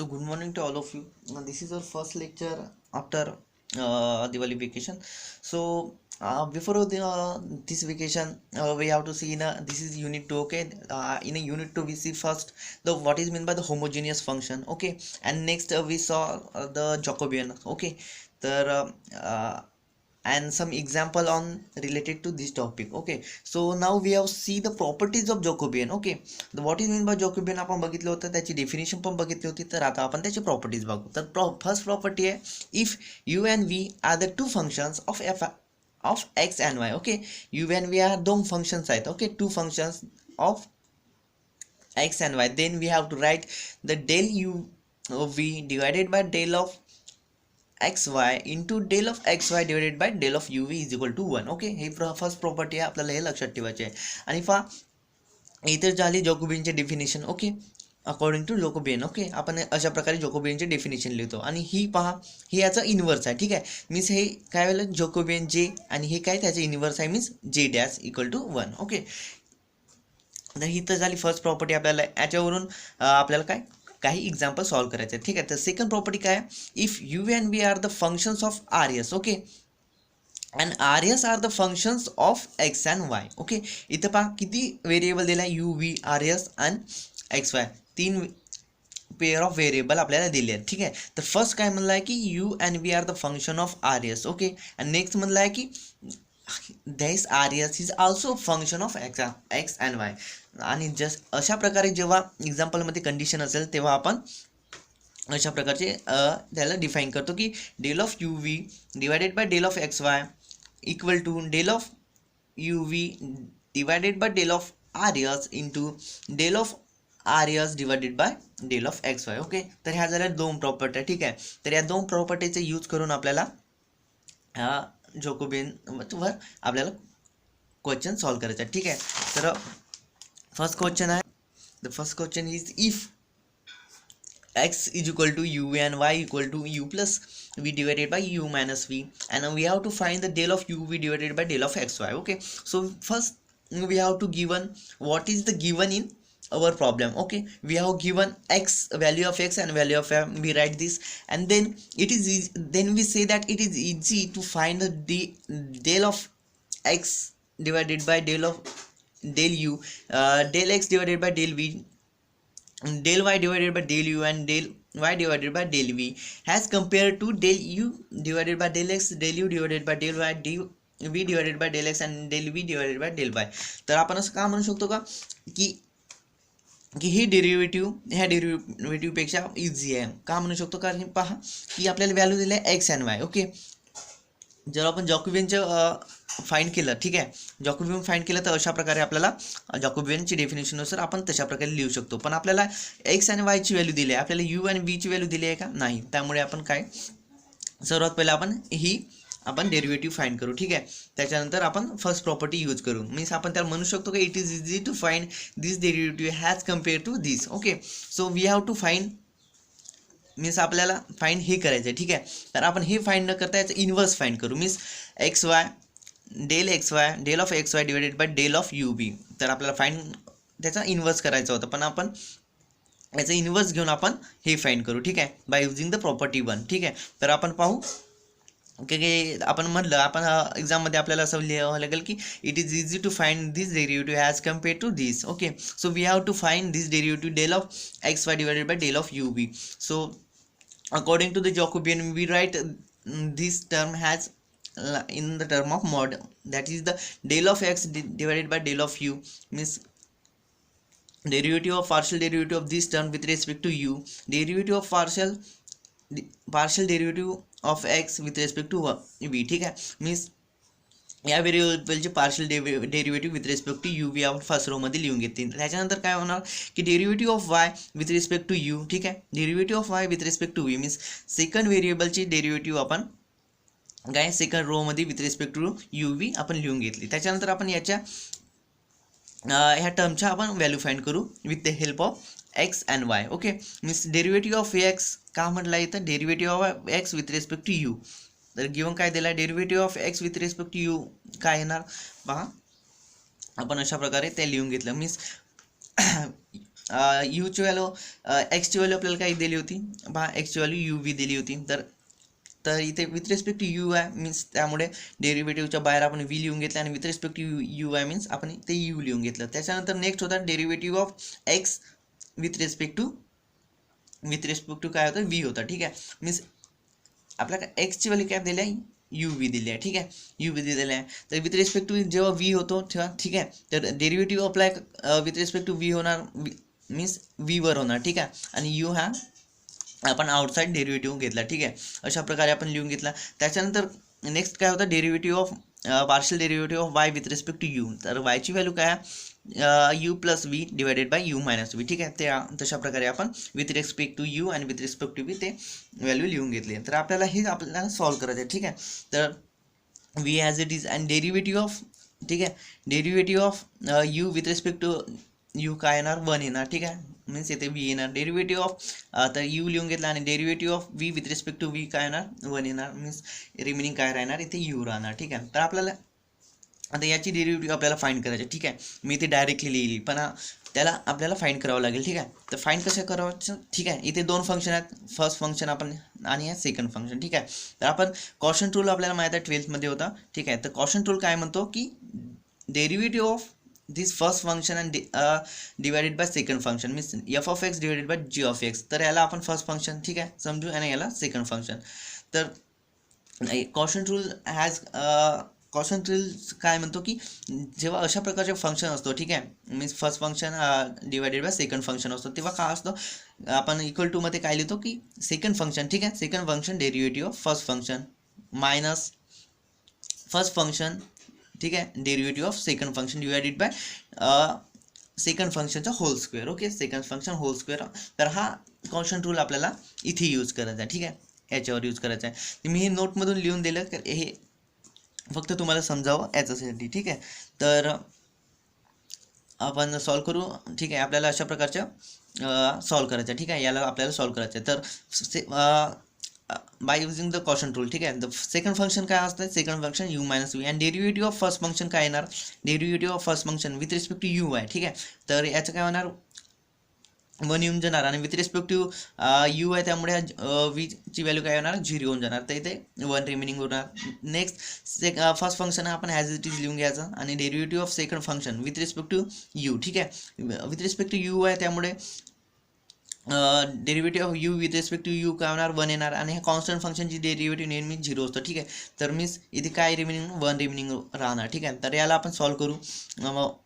So good morning to all of you. This is our first lecture after Diwali vacation. So before this vacation, we have to see in this is unit 2. Okay, in a unit 2 we see first the what is meant by the homogeneous function. Okay, and next we saw the Jacobian. Okay, the and some example on related to this topic. Okay, so now we have see the properties of Jacobian. Okay, what is mean by Jacobian आपण बघितलं होतं, त्याची definition पण बघितली होती. तर आता आपण त्याची प्रॉपर्टीज बघू. तर फर्स्ट प्रॉपर्टी आहे, if u and v are the two functions of f of x and y. Okay, u and v are दोन functions आहेत. Okay, two functions of x and y, then we have to write the del u v divided by del of xy into del of xy divided by del of uv is equal to 1. Okay, हे first property आहे, आपल्याला हे लक्षात ठेवायचे आहे. आणि इथे झाली जॅकोबियनचे definition. Okay, according to Jacobian. Okay, आपण अशा प्रकारे जॅकोबियनचे डेफिनेशन लिहितो. आणि ही पहा, हे याचा इन्व्हर्स आहे. ठीक आहे, मीन्स हे काय वेळेला जॅकोबियन जे आणि हे काय त्याचे इन्व्हर्स आहे, मीन्स जे डॅश इक्वल टू 1. ओके, तर ही तर झाली फर्स्ट प्रॉपर्टी. आपल्याला याच्यावरून आपल्याला काय काही एक्झाम्पल सॉल्व्ह करायचे. ठीक आहे, तर सेकंड प्रॉपर्टी काय, if u and v are the functions of r s. Okay, and r s are the functions of x and y. Okay, इथं पहा किती व्हेरिएबल दिला आहे, u v r s and x y, तीन pair of variable आपल्याला दिले आहेत. ठीक आहे, तर फर्स्ट काय म्हणलं आहे की u and v are the function of r s. Okay, and next म्हणलं आहे की this RS is also function of x and y. आणि जस्ट अशा प्रकारे जेव्हा एक्झाम्पलमध्ये कंडिशन असेल तेव्हा आपण अशा प्रकारचे त्याला डिफाईन करतो की del of u v divided by del of x y equal to del of u v divided by del of r s into del of r s divided by del of x y. Okay, तर ह्या झाल्या दोन property. ठीक आहे, तर या दोन प्रॉपर्टीचे use करून आपल्याला जॅकोबियन वर आपल्याला क्वेश्चन सॉल्व्ह करायचा. ठीक आहे, तर फर्स्ट क्वेश्चन आहे, the first question is if x is equal to u and y equal to u plus v divided by u minus v, and we have to find the del of uv divided by del of xy. Okay, so first we have to given what is the given in our problem. Okay, we have given x, value of x and value of y. We write this, and then it is easy, then we say that it is easy to find the del of x divided by del of del u, del x divided by del v, del y divided by del u, and del y divided by del v as compared to del u divided by del x, del u divided by del y, del v divided by del x and del v divided by del y. तर आपण असं का म्हणू शकतो का की ही derivative ह्या डेरिव्हेटिव्हपेक्षा easy आहे. का म्हणू शकतो, कारण पहा की आपल्याला व्हॅल्यू दिली आहे एक्स अँड वाय. ओके, जर आपण जॅकोबियनचं फाइंड केलं, ठीक आहे, जॅकोबियन फाइंड केलं तर अशा प्रकारे आपल्याला जॅकोबियनची डेफिनेशननुसार आपण तशा प्रकारे लिहू शकतो. पण आपल्याला एक्स आणि वायची व्हॅल्यू दिली आहे, आपल्याला यू आणि व्हीची व्हॅल्यू दिली आहे का, नाही. त्यामुळे आपण काय सर्वात पहिला आपण डेरिव्हेटिव्ह फाइंड करू. ठीक आहे, त्याच्यानंतर आपण फर्स्ट प्रॉपर्टी यूज करू. मीन्स आपण त्याला म्हणू शकतो की it is easy to find this derivative has compare to this. Okay, so we have to find, means आपल्याला फाइंड हे करायचं आहे. ठीक आहे, तर आपण हे फाइंड न करता याचं इन्व्हर्स फाइंड करू. Means x y del x y del of x y divided by del of u b. तर आपल्याला फाइंड त्याचा इन्व्हर्स करायचा होता, पण आपण याचा इन्व्हर्स घेऊन आपण हे फाइंड करू. ठीक आहे, बाय युजिंग द प्रॉपर्टी 1. ठीक आहे, तर आपण पाहू की आपण म्हटलं, आपण एक्झाममध्ये आपल्याला असं लिहावं लागेल की it is easy to find this derivative as compare to this. Okay, so we have to find this derivative del of x y divided by del of u b. So according to the Jacobian, we write this term has in the term of mod, that is the del of x divided by del of u, means derivative of partial derivative of this term with respect to u, derivative of partial derivative of x with respect to v. ठीक आहे, means या व्हेरिएबलचे partial derivative with respect to u v आपण first रोमध्ये लिहून घेतील. त्याच्यानंतर काय होणार की derivative of y with respect to u. ठीक आहे, derivative of y with respect to v, means second व्हेरिएबलची डेरिव्हेटिव्ह आपण काय सेकंड रोमध्ये with respect to u v आपण लिहून घेतली. त्याच्यानंतर आपण याच्या ह्या टर्मच्या आपण व्हॅल्यू फाइंड करू with the help of x and y. Okay, means derivative of x का म्हटलं इथं derivative of x with respect to u. तर गिवन काय दिला, derivative of x with respect to u काय येणार पहा, आपण अशा प्रकारे ते लिहून घेतलं. मीन्स यूची व्हॅल्यू एक्सची व्हॅल्यू आपल्याला काही दिली होती पहा, एक्सची व्हॅल्यू यू व्ही दिली होती. तर इथे with respect to u I means त्यामुळे डेरिव्हेटिव्हच्या बाहेर आपण व्ही लिहून घेतलं आणि with respect to u I means आपण ते यू लिहून घेतलं. त्याच्यानंतर नेक्स्ट होता derivative of x with respect to काय होतं व्ही होता. ठीक आहे, मीन्स आपल्याला एक्सची व्हॅल्यू काय दिली आहे यू व्ही दिली आहे. ठीक आहे, यू व्ही दिलेलं आहे. तर विथ रिस्पेक्ट टू जेव्हा व्ही होतो तेव्हा ठीक आहे, तर derivative apply with respect to v होणार मीन्स व्हीवर होणार. ठीक आहे, आणि यू हा आपण आउटसाईड डेरिव्हेटिव्ह घेतला. ठीक आहे, अशा प्रकारे आपण लिहून घेतला. त्याच्यानंतर नेक्स्ट काय होतं derivative of partial derivative of y with respect to u. तर वायची व्हॅल्यू काय u plus v divided by u minus v. ठीक आहे, ते तशा प्रकारे आपण विथ रिस्पेक्ट टू यू आणि विथ रिस्पेक्ट टू व्ही ते व्हॅल्यू लिहून घेतली. तर आपल्याला हे आपल्याला सॉल्व्ह करायचं आहे. ठीक आहे, तर v as it is and derivative of ठीक आहे, derivative of u with respect to u काय येणार 1 येणार. ठीक आहे, मीन्स इथे व्ही येणार. डेरिव्हेटिव्ह ऑफ तर यू लिहून घेतला आणि derivative of v with respect to v काय येणार 1 येणार. मीन्स रिमेनिंग काय राहणार इथे यू राहणार. ठीक आहे, तर आपल्याला आता याची डेरिव्हेटिव्ह आपल्याला फाइंड करायची. ठीक आहे, मी इथे डायरेक्टली लिहिली पण त्याला आपल्याला फाइंड करावं लागेल. ठीक आहे, तर फाइंड कसं करायचं. ठीक आहे, इथे 2 फंक्शन आहेत, फर्स्ट फंक्शन आपण आणि सेकंड फंक्शन. ठीक आहे, तर आपण कॉशन रूल आपल्याला माहीत आहे 12th मध्ये होता. ठीक आहे, तर कॉशन रूल काय म्हणतो की derivative of this first function and divided by second function means f of x divided by g of x. तर याला आपण फर्स्ट फंक्शन ठीक आहे समजू आणि याला सेकंड फंक्शन. तर कॉशन रूल कॉशन रूल काय म्हणतो की जेव्हा अशा प्रकारचे फंक्शन असतो ठीक आहे means first function divided by second function असतो तेव्हा काय असतं आपण इक्वल टू मध्ये काय लिहितो की सेकंड फंक्शन. ठीक आहे, second function derivative of first function minus first function ठीक आहे derivative of second function divided by second फंक्शनचा whole square. Okay, second function whole square. तर हा कॉन्स्टंट रूल आपल्याला इथे यूज करायचा आहे. ठीक आहे, याच्यावर यूज करायचा आहे. मी हे नोटमधून लिहून दिलं तर हे फक्त तुम्हाला समजावं याच्यासाठी. ठीक आहे, तर आपण सॉल्व करू. ठीक आहे, आपल्याला अशा प्रकारच्या सॉल्व करायचं. ठीक आहे, याला आपल्याला सॉल्व करायचं आहे. तर by using the quotient rule. ठीक आहे, द सेकंड फंक्शन काय असतं second function u minus v and derivative of first function काय येणार derivative of first function with respect to u आहे. ठीक आहे, तर याचं काय होणार 1 येऊन जाणार आणि विथ रिस्पेक्ट टू यू आहे त्यामुळे व्हीची व्हॅल्यू काय होणार 0 होऊन जाणार. तर इथे 1 रिमेनिंग होणार. नेक्स्ट फर्स्ट फंक्शन आपण ॲज इट इज लिहून घ्यायचं आणि derivative of second function with respect to u. ठीक आहे, विथ रिस्पेक्ट टू यू आहे त्यामुळे derivative of u with respect to u काय होणार 1 येणार आणि ह्या कॉन्स्टंट फंक्शनची डेरिव्हेटिव्ह नेहमी 0 असतं. ठीक आहे, तर मीन्स इथे काय रिमेनिंग 1 रिमेनिंग राहणार. ठीक आहे, तर याला आपण सॉल्व करू.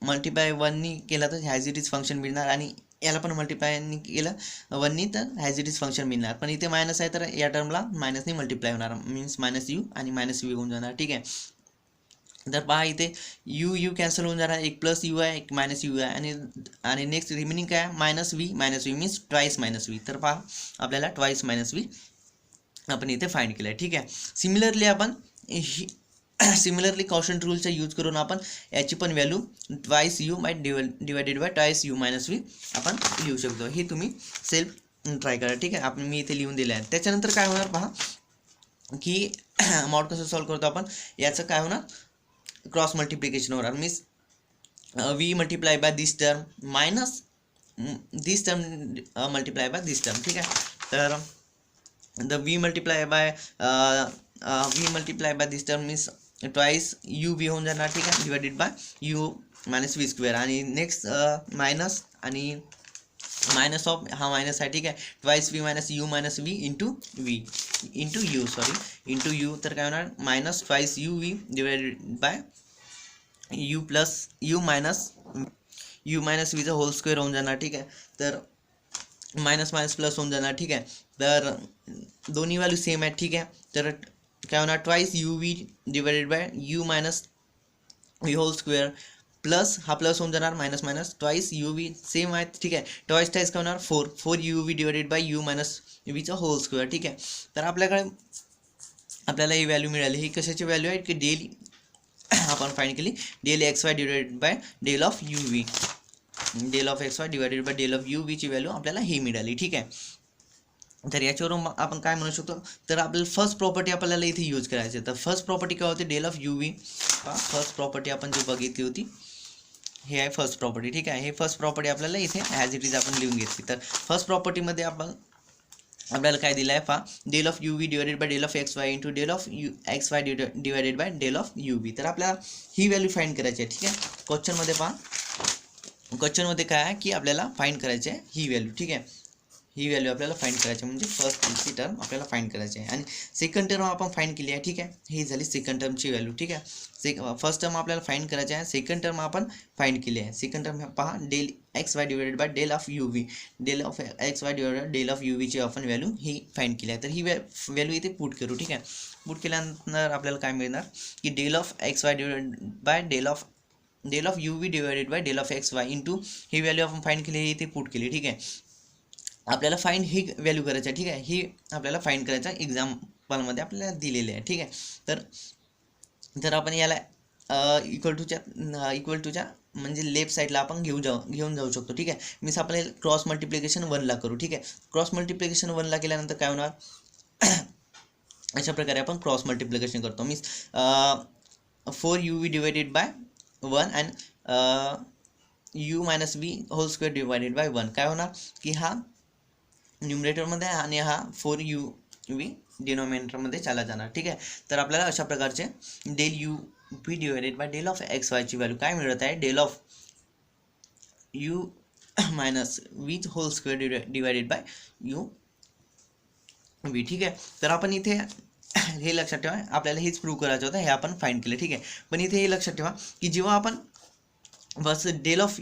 मल्टिप्लाय 1नी केला तर ॲज इट इज फंक्शन मिळणार आणि याला पण मल्टिप्लायनी केलं 1नी तर ॲज इट इज फंक्शन मिळणार. पण इथे मायनस आहे तर या टर्मला मायनसनी मल्टिप्लाय होणार मीन्स मायनस यू आणि मायनस व्ही होऊन जाणार. ठीक आहे, तर पहा इथे यू यू कॅन्सल होऊन जाणार. एक प्लस यू आहे एक मायनस यू आहे आणि नेक्स्ट रिमेनिंग काय minus V means twice minus V. तर पहा आपल्याला ट्वाईस मायनस व्ही आपण इथे फाइंड केलं आहे. ठीक आहे, सिमिलरली आपण सिमिलरली कॉन्स्टंट रूलचा यूज करून आपण याची पण value twice u by divided by twice u minus v आपण लिहू शकतो. हे तुम्ही सेल्फ ट्राय करा. ठीक आहे, आपण मी इथे लिहून दिलं आहे. त्याच्यानंतर काय होणार पहा की मॉड कसं सॉल्व करतो आपण याचं काय होणार क्रॉस मल्टिप्लिकेशन होणार means V multiply by this term minus this term multiply by this term. ठीक आहे, तर the V multiply by this term means twice u V होऊन जाणार. ठीक आहे, divided by u minus V square आणि next minus आणि minus of हा मायनस आहे. ठीक आहे, twice V minus V into you तर काय होणार minus twice u v divided by you plus u minus व्हीचा होल स्क्वेअर होऊन जाणार. ठीक आहे, तर मायनस मायनस प्लस होऊन जाणार. ठीक आहे, तर दोन्ही व्हॅल्यू सेम आहेत. ठीक आहे, तर काय होणार twice u v divided by u minus v whole square plus हा प्लस होऊन जाणार minus minus twice u v same आहेत. ठीक आहे, ट्वाईस काय होणार 4 u v divided by u minus व्हीचा होल स्क्वेअर. ठीक आहे, तर आपल्याला ही व्हॅल्यू मिळाली. ही कशाची व्हॅल्यू आहे की डेल आपण फाइंड केली del x y divided by del of u v del of x y divided by del of u व्हीची व्हॅल्यू आपल्याला ही मिळाली. ठीक आहे, तर याच्यावरून आपण काय म्हणू शकतो तर आपल्याला फर्स्ट प्रॉपर्टी आपल्याला इथे यूज करायची. तर फर्स्ट प्रॉपर्टी काय होती del of u v. First property आपण जी बघितली होती हे आहे फर्स्ट प्रॉपर्टी. ठीक आहे, हे फर्स्ट प्रॉपर्टी आपल्याला इथे ॲज इट इज आपण लिहून घेतली. तर फर्स्ट प्रॉपर्टीमध्ये आपल्याला काय दिलं आहे पहा, del of u v divided by del of x y into del of x y divided by del of u v. तर आपल्याला ही व्हॅल्यू फाईंड करायची आहे. ठीक आहे, क्वेश्चनमध्ये पहा, क्वेश्चनमध्ये काय आहे की आपल्याला फाईंड करायची आहे ही व्हॅल्यू. ठीक आहे, ही व्हॅल्यू आपल्याला फाईंड करायची म्हणजे फर्स्ट टर्म आपल्याला फाईंड करायची आहे आणि सेकंड टर्म आपण फाईंड केली आहे. ठीक आहे, ही झाली सेकंड टर्मची व्हॅल्यू. ठीक आहे, फर्स्ट टर्म आपल्याला फाईंड करायची आहे, सेकंड टर्म आपण फाईंड केली आहे. सेकंड टर्म पहा, del x y divided by del of u v, del of x y divided del of u व्हीची आपण व्हॅल्यू ही फाईंड केली आहे. तर ही व्हॅल्यू इथे पुट करू. ठीक आहे, पुट केल्यानंतर आपल्याला काय मिळणार की del of x y divided by del of u v divided by del of x y into ही व्हॅल्यू आपण फाईंड केली, इथे पुट केली. ठीक आहे, आपल्याला फाईंड ही व्हॅल्यू करायची आहे. ठीक आहे, ही आपल्याला फाईंड करायचं एक्झाम्पलमध्ये आपल्याला दिलेले आहे. ठीक आहे, तर आपण याला इक्वल टूच्या म्हणजे लेफ्ट साईडला आपण घेऊन जाऊ शकतो. ठीक आहे, मीन्स आपण क्रॉस मल्टिप्लिकेशन 1ला करू. ठीक आहे, क्रॉस मल्टिप्लिकेशन 1ला केल्यानंतर काय होणार, अशा प्रकारे आपण क्रॉस मल्टिप्लिकेशन करतो. Means 4uv divided by 1 and u minus v whole square divided by 1. काय होणार की हा न्यूमरेटरमध्ये आणि हा 4uv डिनॉमिनेटरमध्ये चाला जाणार. ठीक आहे, तर आपल्याला अशा प्रकारचे del u v divided by del of x वायची व्हॅल्यू काय मिळत आहे, del of u minus v whole square divided by u v. ठीक आहे, तर आपण इथे हे लक्षात ठेवा, आपल्याला हेच प्रूव्ह करायचं होतं, हे आपण फाईंड केलं. ठीक आहे, पण इथे हे लक्षात ठेवा की जेव्हा आपण बस del of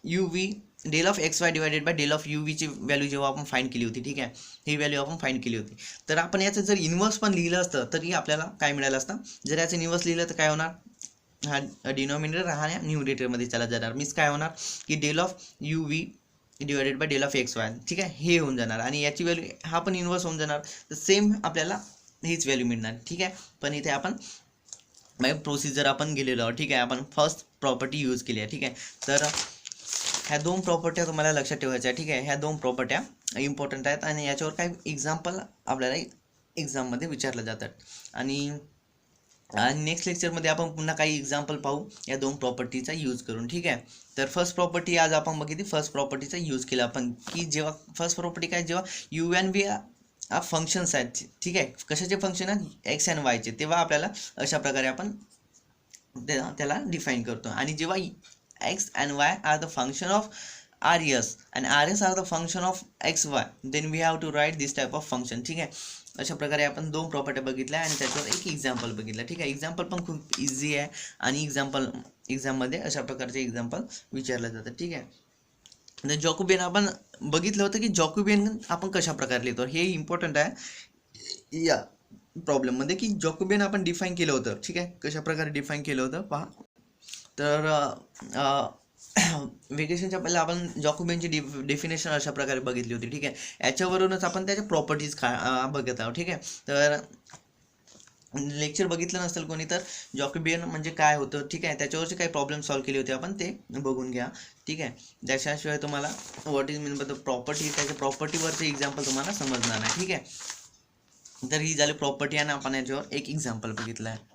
u v del of x y divided by del of u व्हीची व्हॅल्यू जेव्हा आपण फाईंड केली होती, ठीक आहे, ही व्हॅल्यू आपण फाईंड केली होती, तर आपण याचं जर इन्व्हर्स पण लिहिलं असतं तरी आपल्याला काय मिळालं असतं. जर याचं इन्व्हर्स लिहिलं तर काय होणार, हा डिनॉमिनेटर हा न्यूमरेटरमध्ये चला जाणार. मीन्स काय होणार की del of u v divided by del of x y. ठीक आहे, हे होऊन जाणार आणि याची व्हॅल्यू हा पण इन्व्हर्स होऊन जाणार, तर सेम आपल्याला हीच व्हॅल्यू मिळणार. ठीक आहे, पण इथे आपण प्रोसिजर आपण गेलेलो आहोत. ठीक आहे, आपण फर्स्ट प्रॉपर्टी यूज केली आहे. ठीक आहे, तर ह्या दोन प्रॉपर्ट्या तुम्हाला लक्षात ठेवायच्या. ठीक आहे, ह्या दोन प्रॉपर्ट्या इम्पॉर्टंट आहेत आणि याच्यावर काही एक्झाम्पल आपल्याला एक्झाममध्ये विचारलं जातात आणि नेक्स्ट लेक्चरमध्ये आपण पुन्हा काही एक्झाम्पल पाहू या दोन प्रॉपर्टीचा यूज करून. ठीक आहे, तर फर्स्ट प्रॉपर्टी आज आपण बघितली, फर्स्ट प्रॉपर्टीचा यूज केला आपण की जेव्हा फर्स्ट प्रॉपर्टी काय, जेव्हा यू एन व्ही फंक्शन्स आहेत. ठीक आहे, कशाचे फंक्शन आहेत, एक्स अँड वायचे, तेव्हा आपल्याला अशा प्रकारे आपण त्याला डिफाईन करतो. आणि जेव्हा x and y are the function of rs and rs are the function of xy, then we have to write this type of function. ठीक आहे, अशा प्रकारे आपण दोन प्रॉपर्टी बघितल्या आणि त्याच्यावर एक एक्झाम्पल बघितलं. ठीक आहे, एक्झाम्पल पण खूप इझी आहे आणि एक्झाममध्ये अशा प्रकारचे एक्झाम्पल विचारले जातात. ठीक आहे, तर जॉकोबियन आपण बघितलं होतं की जॉकोबियन आपण कशा प्रकारे लिहितो, हे इम्पॉर्टंट आहे या प्रॉब्लेममध्ये की जॉकोबियन आपण डिफाईन केलं होतं. ठीक आहे, कशा प्रकारे डिफाईन केलं होतं पहा. तर व्हेकेशनच्या पहिला आपण जॉकोबियनची डेफिनेशन अशा प्रकारे बघितली होती. ठीक आहे, याच्यावरूनच आपण त्याच्या प्रॉपर्टीज बघत आहोत. ठीक आहे, तर लेक्चर बघितलं नसेल कोणी तर जॉकोबियन म्हणजे काय होतं, ठीक आहे, त्याच्यावरचे काही प्रॉब्लेम सॉल्व्ह केले होते आपण, ते बघून घ्या. ठीक आहे, त्याच्याशिवाय तुम्हाला what is mean by the property, त्याच्या प्रॉपर्टीवरचे एक्झाम्पल तुम्हाला समजणार नाही. ठीक आहे, तर ही झाली प्रॉपर्टी आणि आपण याच्यावर एक एक्झाम्पल बघितलं आहे.